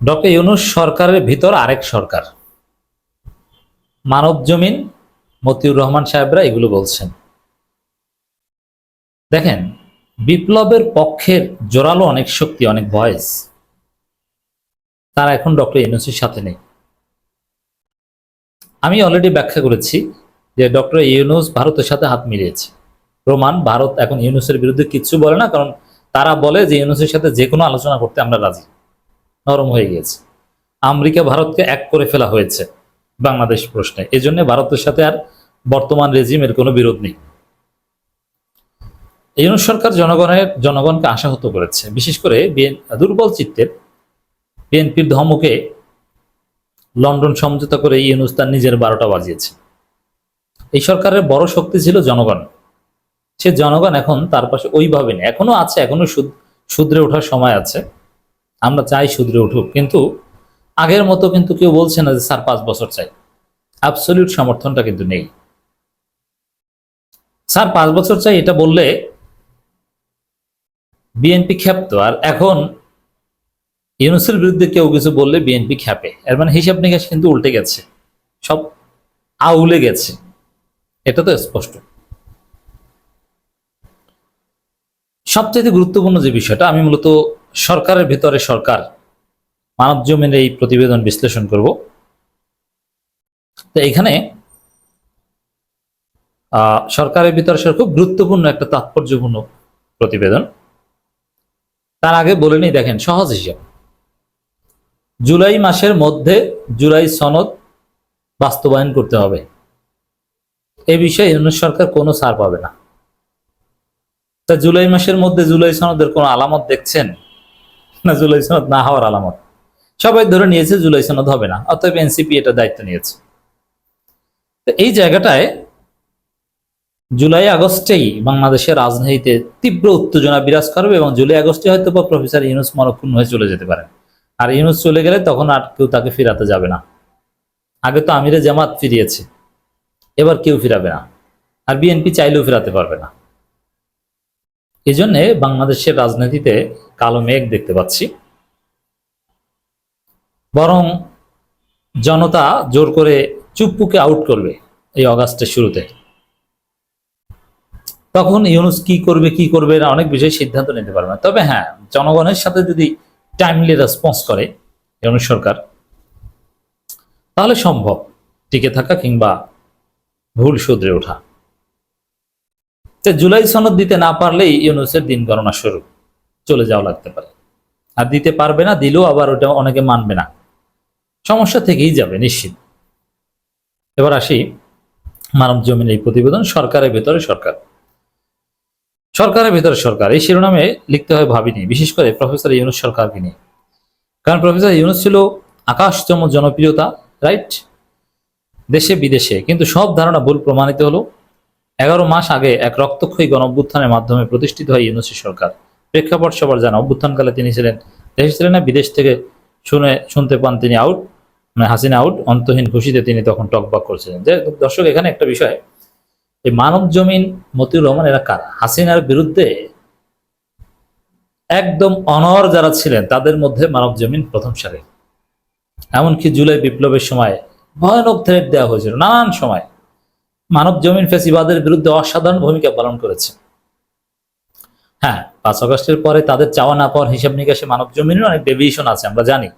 Doctor Yunus সরকারের ভিতর আরেক সরকার, মানব জমিন মতিউর রহমান সাহেবরা এগুলো বলছেন। দেখেন, বিপ্লবের পক্ষের জোরালো অনেক শক্তি, অনেক ভয়েস, তারা এখন ডক্টর ইউনূসের সাথে নেই। আমি অলরেডি ব্যাখ্যা করেছি যে ডক্টর ইউনূস ভারতের সাথে হাত মিলিয়েছে। প্রমাণ, ভারত এখন ইউনূসের বিরুদ্ধে কিচ্ছু বলে না, কারণ তারা বলে যে ইউনূসের সাথে যে কোনো আলোচনা করতে আমরা রাজি। নরম হয়ে গিয়েছে। আমেরিকা ভারতকে এক করে ফেলা হয়েছে বাংলাদেশ প্রশ্নে, এই জন্য ভারতের সাথে আর বর্তমান রেজিমের কোনো বিরোধ নেই। ইউনূস সরকার জনগণকে আশাহত করেছে, বিশেষ করে দুর্বল চিত্তের বিএনপির ধমকে লন্ডন সমঝোতা করে ইউনূস তার নিজের 12টা বাজিয়েছে। এই সরকারের বড় শক্তি ছিল জনগণ। সে জনগণ এখন তার পাশে ওইভাবে নেই, এখনো আছে, এখনো শুধরে ওঠার সময় আছে। আমরা চাই শুধরে উঠুক, কিন্তু আগের মতো কিন্তু কেউ বলছে না যে স্যার 5 বছর চাই। অ্যাবসলিউট সমর্থনটা কিন্তু নেই। স্যার 5 বছর চাই এটা বললে বিএনপি ক্ষেপ্ত, আর এখন ইউনূসের বিরুদ্ধে কেউ কিছু বললে বিএনপি ক্ষেপে। এর মানে হিসাব নিকাশ কিন্তু উল্টে গেছে, সব আউলে গেছে, এটা তো স্পষ্ট। সবচেয়ে গুরুত্বপূর্ণ যে বিষয়টা, আমি মূলত সরকারের ভিতরে সরকার মানব জমিনের এই প্রতিবেদন বিশ্লেষণ করব। তো এখানে সরকারের ভিতরে খুব গুরুত্বপূর্ণ একটা তাৎপর্যপূর্ণ প্রতিবেদন। তার আগে বলে নিই, দেখেন সহজ হিসাব, জুলাই মাসের মধ্যে জুলাই সনদ বাস্তবায়ন করতে হবে। এ বিষয়ে ইউনূস সরকার কোনো ছাড় পাবে না। তা জুলাই মাসের মধ্যে জুলাই সনদের কোনো আলামত দেখছেন না? জুলাই সনদ না হওয়ার আলামত সবাই ধরে নিয়েছে, জুলাই সনদ হবে না, অতএব এনসিপি এটা দায়িত্ব নিয়েছে। তো এই জায়গাটায় জুলাই আগস্টেই বাংলাদেশের রাজনীতিতে তীব্র উত্তেজনা বিরাজ করবে, এবং জুলাই আগস্টে হয়তো প্রফেসর ইউনূস মরক্ষুণ্ণ হয়ে চলে যেতে পারে। আর ইউনূস চলে গেলে তখন আর কেউ তাকে ফিরাতে যাবে না। আগে তো আমিরে জামাত ফিরিয়েছে, এবার কেউ ফিরাবে না, আর বিএনপি চাইলেও ফিরাতে পারবে না। এই জন্যে বাংলাদেশের রাজনীতিতে কালো মেঘ দেখতে পাচ্ছি। বরং জনতা জোর করে চুপ্পুকে আউট করবে এই অগাস্টের শুরুতে। তখন ইউনূস কি করবে না অনেক বিষয়ে সিদ্ধান্ত নিতে পারবে না। তবে হ্যাঁ, জনগণের সাথে যদি টাইমলি রেসপন্স করে ইউনূস সরকার, তাহলে সম্ভব টিকে থাকা কিংবা ভুল শুধরে ওঠা। জুলাই সনদ দিতে না পারলেই ইউনূসের দিন গণনা শুরু, চলে যাওয়া লাগতে পারে। আর দিতে পারবে না, দিলেও আবার ওটা অনেকে মানবে না, সমস্যা থেকেই যাবে নিশ্চিত। এবার আসি মানব জমিন এই প্রতিবেদন, সরকারের ভেতরে সরকার। সরকারের ভেতরে সরকার এই শিরোনামে লিখতে হয় ভাবিনি, বিশেষ করে প্রফেসর ইউনূস সরকারকে নিয়ে। কারণ প্রফেসর ইউনূস ছিল আকাশচম জনপ্রিয়তা, রাইট, দেশে বিদেশে, কিন্তু সব ধারণা ভুল প্রমাণিত হলো। 11 মাস আগে এক রক্তক্ষয়ী গণঅভ্যুত্থানের মাধ্যমে প্রতিষ্ঠিত হয় ইউনূসের সরকার। প্রেক্ষাপট সবার জানা, অভ্যুত্থানকালে তিনি ছিলেন দেশে ছিলেন না, বিদেশ থেকে শুনতে পান তিনি আউট, মানে হাসিনা আউট। অন্তহীন খুশিতে তিনি তখন টকবাক করছিলেন। যে দর্শক, এখানে একটা বিষয়, এই মানব জমিন মতিউর রহমান এরা কারা? হাসিনার বিরুদ্ধে একদম অনড় যারা ছিলেন তাদের মধ্যে মানব জমিন প্রথম সারে। এমনকি জুলাই বিপ্লবের সময় ভয়ানক থ্রেট দেওয়া হয়েছিল, নানান সময় মানব জমিন ফ্যাসিবাদের বিরুদ্ধে অসাধারণ ভূমিকা পালন করেছে। হ্যাঁ, 5 আগস্টের পরে তাদের চাওয়া না পাওয়ার হিসাব নিকাশে মানব জমিনের অনেক ডেভিয়েশন আছে, আমরা জানি।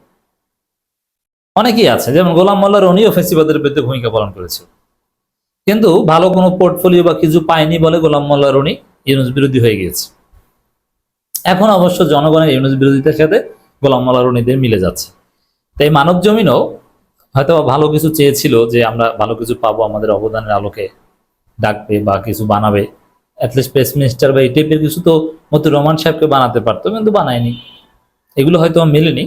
অনেকেই আছে, যেমন গোলাম মোল্লা রনিও ফ্যাসিবাদের বিরুদ্ধে ভূমিকা পালন করেছে, কিন্তু ভালো কোনো পোর্টফোলিও বা কিছু পায়নি বলে গোলাম মোল্লা রনি ইউনূস বিরোধী হয়ে গিয়েছে। এখন অবশ্য জনগণের ইউনূস বিরোধিতার সাথে গোলাম মোল্লা রনিদের মিলে যাচ্ছে। তাই মানব জমিনও হয়তো ভালো কিছু চেয়েছিল, যে আমরা ভালো কিছু পাবো, আমাদের অবদানের আলোকে ডাকবে বা কিছু বানাবে, অ্যাটলিস্ট প্রেস মিনিস্টার বা এই টাইপের কিছু তো মতিউর রহমান সাহেবকে বানাতে পারতো, কিন্তু বানায়নি। এগুলো হয়তো মেলেনি।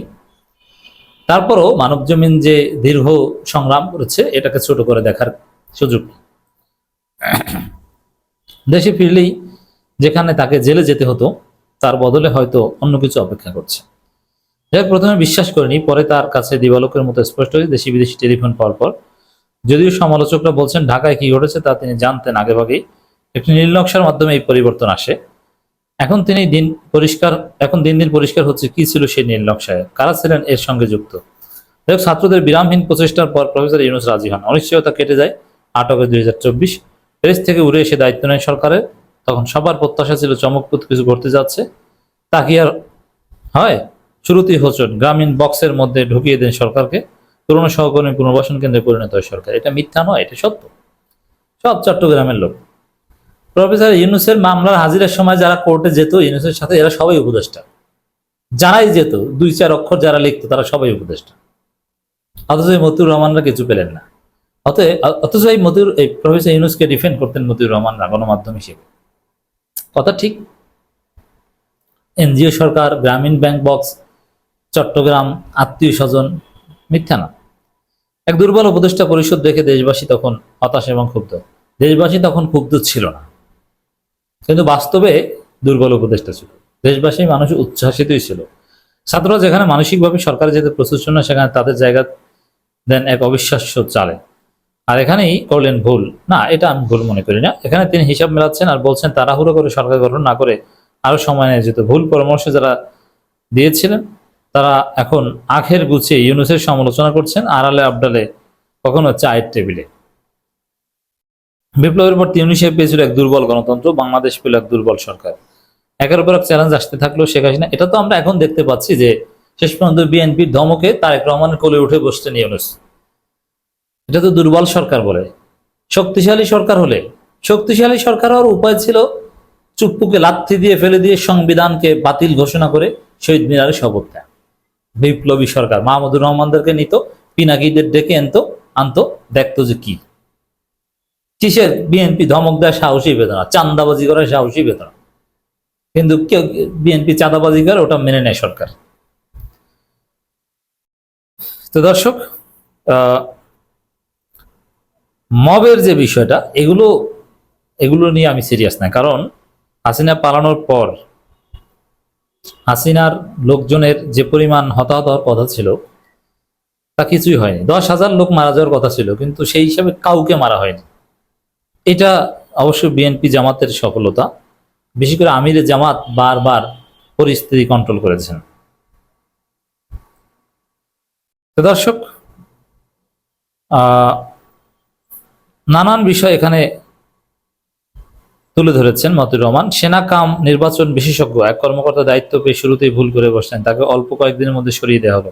তারপরও মানব জমিন যে দীর্ঘ সংগ্রাম করেছে, এটাকে ছোট করে দেখার সুযোগ নেই। দেশে ফিরলেই যেখানে তাকে জেলে যেতে হতো, তার বদলে হয়তো অন্য কিছু অপেক্ষা করছে। প্রথমে বিশ্বাস করেনি, পরে তার কাছে দিবালোকের মতো স্পষ্ট হয়ে দেশি বিদেশি টেলিফোন পাওয়ার পর। যদিও সমালোচকরা বলছেন ঢাকায় কি ঘটেছে তা তিনি জানতেন আগেভাগেই। একটি নীল নকশার মাধ্যমে এই পরিবর্তন আসে। এখন দিন দিন পরিষ্কার হচ্ছে কি ছিল সেই নীল নকশায়, কারা ছিলেন এর সঙ্গে যুক্ত। ছাত্রদের বিরামহীন প্রচেষ্টার পর প্রফেসর ইউনূস রাজি হন। অনিশ্চয়তা কেটে যায় ৮ অগস্ট ২০২৪। প্যারিস থেকে উড়ে এসে দায়িত্ব নেয় সরকারের। তখন সবার প্রত্যাশা ছিল চমকপ্রদ কিছু ঘটতে যাচ্ছে। তা কি আর হয়? শুরুতেই হোঁচট, গ্রামীণ বক্সের মধ্যে ঢুকিয়ে দেন সরকারকে। পুরনো সহকর্মী পুনর্বাসন কেন্দ্রে পরিণত হয় সরকার। এটা মিথ্যা নয়, এটা সত্য। সব চট্টগ্রামের লোক। প্রফেসর ইউনূসের মামলার হাজিরার সময় যারা কোর্টে যেত ইউনূসের সাথে, এরা সবাই উপদেষ্টা। যারাই যেত ২-৪ অক্ষর যারা লিখতো তারা সবাই উপদেষ্টা। অথচ এই মতিউর রহমানরা কিছু পেলেন না। অথচ এই প্রফেসর ইউনূসকে ডিফেন্ড করতেন মতিউর রহমানরা গণমাধ্যম হিসেবে। কথা ঠিক। এনজিও সরকার, গ্রামীণ ব্যাংক বক্স, চট্টগ্রাম, আত্মীয় স্বজন, মিথ্যা না। এক দুর্বল উপদেষ্টা পরিষদ দেখে দেশবাসী তখন হতাশ এবং ক্ষুব্ধ। দেশবাসী তখন ক্ষুব্ধ ছিল না, কিন্তু বাস্তবে দুর্বল উপদেষ্টা ছিল। দেশবাসী মানুষ উচ্ছ্বাসিতই ছিল। ছাত্ররা যেখানে মানসিকভাবে সরকারে যেতে প্রস্তুত ছিল না, সেখানে তাদের জায়গা দেন এক অবিশ্বাস্য চালে। আর এখানেই করলেন ভুল। না, এটা আমি ভুল মনে করি না। এখানে তিনি হিসাব মেলাচ্ছেন আর বলছেন তাড়াহুড়ো করে সরকার গঠন না করে আরো সময় নিয়ে যেত। ভুল পরামর্শ যারা দিয়েছিলেন তারা এখন আখের গুছিয়ে ইউনূসের সমালোচনা করছেন, আড়ালে আবডালে, কখনো চায়ের টেবিলে। বিপ্লবের পর তিউনিসিয়া পেয়েছিল এক দুর্বল গণতন্ত্র, বাংলাদেশ পেল এক দুর্বল সরকার। একের উপর এক চ্যালেঞ্জ আসতে থাকলো শেখ হাসিনা। এটা তো আমরা এখন দেখতে পাচ্ছি যে শেষ পর্যন্ত বিএনপির ধমকে তারেক রহমানের কোলে উঠে বসছেন ইউনূস। এটা তো দুর্বল সরকার বলে। শক্তিশালী সরকার হওয়ার উপায় ছিল চুপ্পুকে লাথি দিয়ে ফেলে দিয়ে সংবিধানকে বাতিল ঘোষণা করে শহীদ মিনারে শপথ দেয়। বিপ্লবী সরকার মাহমুদুর রহমানদেরকে নিত, পিনাকিদের ডেকে আনতো, দেখতো যে কি কিসের বিএনপি ধমক দেয় সাহসী বেদনা, চাঁদাবাজি করে সাহসী বেদনা। কিন্তু কেউ বিএনপি চাঁদাবাজি করে ওটা মেনে নেয় সরকার। তো দর্শক, মবের যে বিষয়টা, এগুলো নিয়ে আমি সিরিয়াস না। কারণ হাসিনা পালানোর পর হাসিনার লোকজনের যে পরিমাণ হতাহত হওয়ার কথা ছিল তা কিছুই হয়নি। 10,000 লোক মারা যাওয়ার কথা ছিল, কিন্তু সেই হিসাবে কাউকে মারা হয়নি। এটা অবশ্য বিএনপি জামাতের সফলতা। বিশেষ করে আমিরে জামাত বারবার পরিস্থিতি কন্ট্রোল করেছেন। তো দর্শক, নানান বিষয় এখানে তুলে ধরেছেন মতিউর রহমান। সেনা কাম নির্বাচন বিশেষজ্ঞ এক কর্মকর্তা দায়িত্ব পেয়ে শুরুতেই ভুল করে বসলেন, তাকে অল্প কয়েকদিনের মধ্যে সরিয়ে দেওয়া হলো।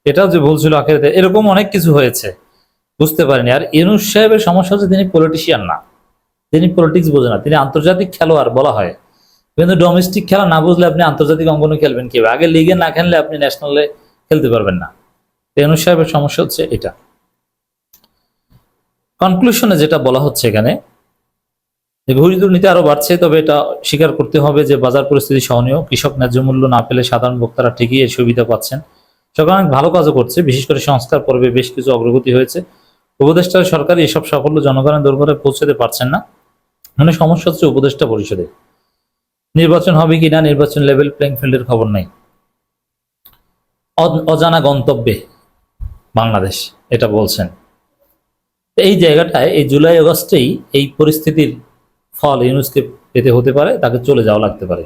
এটাও যে ভুল ছিল আখেরাতে, এরকম অনেক কিছু হয়েছে, বুঝতে পারেনি। আর ইউনূস সাহেবের সমস্যা হচ্ছে তিনি পলিটিশিয়ান না, তিনি পলিটিক্স বোঝে না। তিনি আন্তর্জাতিক খেলোয়াড় বলা হয়, কিন্তু ডোমেস্টিক খেলা না বুঝলে আপনি আন্তর্জাতিক অঙ্গনে খেলবেন কিভাবে? আগে লিগে না খেললে আপনি ন্যাশনালে খেলতে পারবেন না। ইউনূস সাহেবের সমস্যা হচ্ছে এটা। কনক্লুশনে যেটা বলা হচ্ছে এখানে, ঘুষ দুর্নীতি আরো বাড়ছে, তবে এটা স্বীকার করতে হবে যে বাজার পরিস্থিতি সহনীয়। কৃষক ন্যায্য মূল্য না পেলে সাধারণ ভোক্তারা ঠিকই এর সুবিধা পাচ্ছেন। সরকার অনেক ভালো কাজও করছে, বিশেষ করে সংস্কার পর্বে বেশ কিছু অগ্রগতি হয়েছে। উপদেষ্টা সরকার এসব সাফল্য জনগণের দরবারে পৌঁছাতে পারছেন না। মানে সমস্যা হচ্ছে উপদেষ্টা পরিষদে। নির্বাচন হবে কিনা, নির্বাচন লেভেল প্লেইং ফিল্ডের খবর নাই। অজানা গন্তব্যে বাংলাদেশ, এটা বলছেন। এই জায়গাটায় এই জুলাই আগস্টেই এই পরিস্থিতির ফল ইউনূসকে পেতে হতে পারে, তাকে চলে যাওয়া লাগতে পারে।